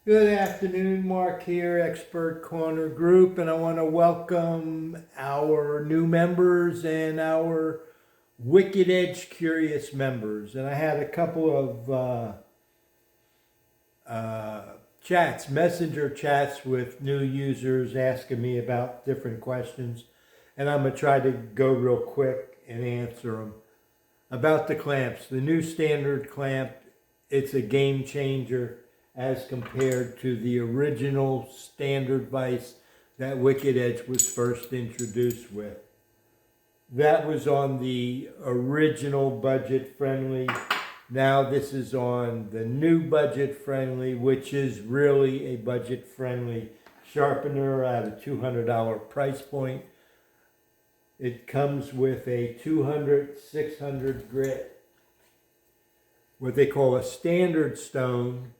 Good afternoon, Mark here, Expert Corner Group, and I want to welcome our new members and our Wicked Edge Curious members. And I had a couple of messenger chats with new users asking me about different questions, and I'm going to try to go real quick and answer them. About the clamps, the new standard clamp, it's a game changer as compared to the original standard vise that Wicked Edge was first introduced with. That was on the original budget friendly. Now this is on the new budget friendly, which is really a budget friendly sharpener at a $200 price point. It comes with a 200-600 grit, what they call a standard stone,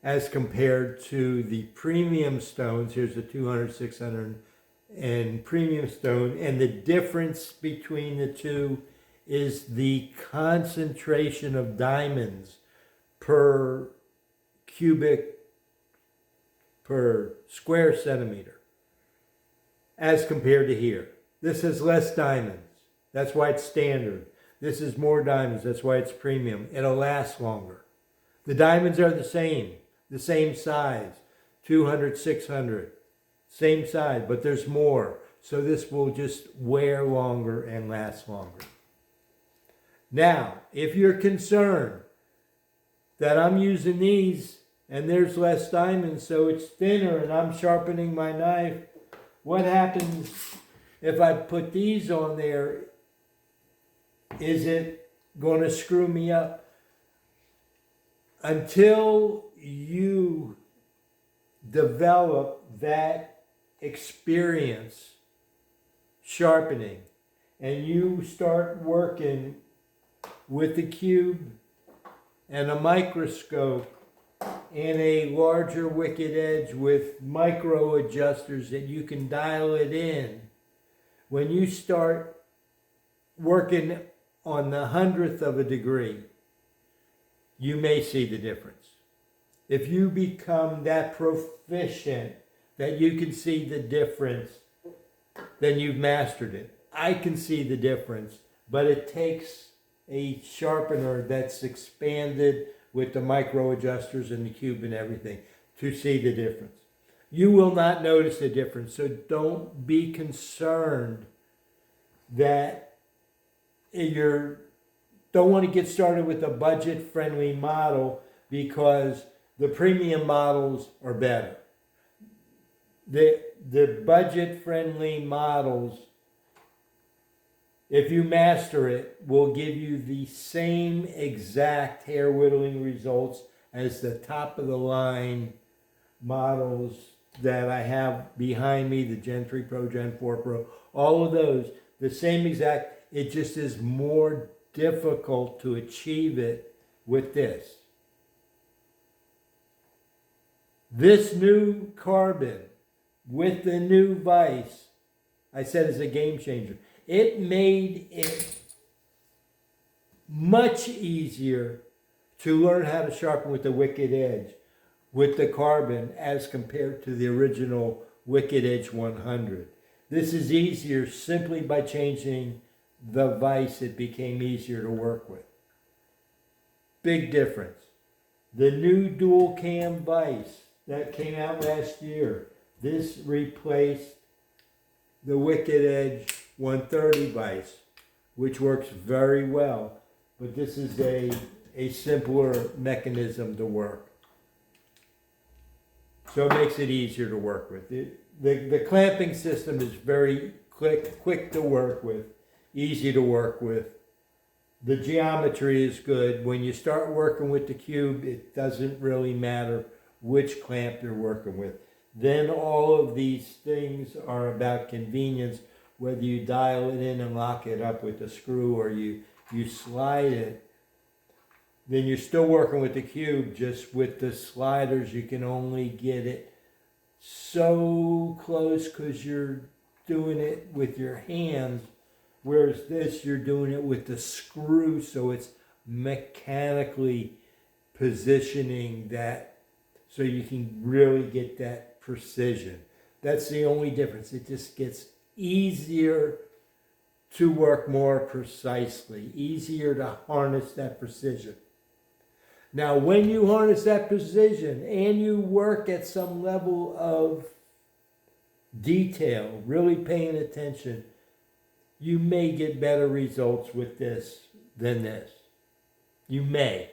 as compared to the premium stones. Here's the 200-600 and premium stone. And the difference between the two is the concentration of diamonds per square centimeter as compared to here. This has less diamonds. That's why it's standard. This is more diamonds. That's why it's premium. It'll last longer. The diamonds are the same size, 200, 600, same size, but there's more. So this will just wear longer and last longer. Now, if you're concerned that I'm using these and there's less diamonds, so it's thinner and I'm sharpening my knife, what happens if I put these on there? Is it going to screw me up? Until you develop that experience sharpening and you start working with the cube and a microscope and a larger Wicked Edge with micro adjusters that you can dial it in, when you start working on the 100th of a degree, you may see the difference. If you become that proficient that you can see the difference, then you've mastered it. I can see the difference, but it takes a sharpener that's expanded with the micro adjusters and the cube and everything to see the difference. You will not notice the difference, so don't be concerned that don't want to get started with a budget-friendly model because the premium models are better. The budget-friendly models, if you master it, will give you the same exact hair whittling results as the top-of-the-line models that I have behind me, the Gen 3 Pro, Gen 4 Pro, all of those, the same exact. It just is more difficult to achieve it with this. This new carbon with the new vise, I said, is a game changer. It made it much easier to learn how to sharpen with the Wicked Edge with the carbon as compared to the original Wicked Edge 100. This is easier simply by changing the vise. It became easier to work with. Big difference. The new dual cam vise that came out last year, this replaced the Wicked Edge 130 vise, which works very well, but this is a simpler mechanism to work. So it makes it easier to work with. The clamping system is very quick to work with, easy to work with. The geometry is good. When you start working with the cube, it doesn't really matter which clamp you're working with. Then all of these things are about convenience, whether you dial it in and lock it up with a screw or you slide it. Then you're still working with the cube, just with the sliders you can only get it so close because you're doing it with your hands. Whereas this, you're doing it with the screw, so it's mechanically positioning that so you can really get that precision. That's the only difference. It just gets easier to work more precisely, easier to harness that precision. Now, when you harness that precision and you work at some level of detail, really paying attention, you may get better results with this than this. You may.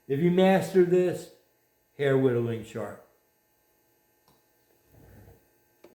If you master this, hair whittling sharp.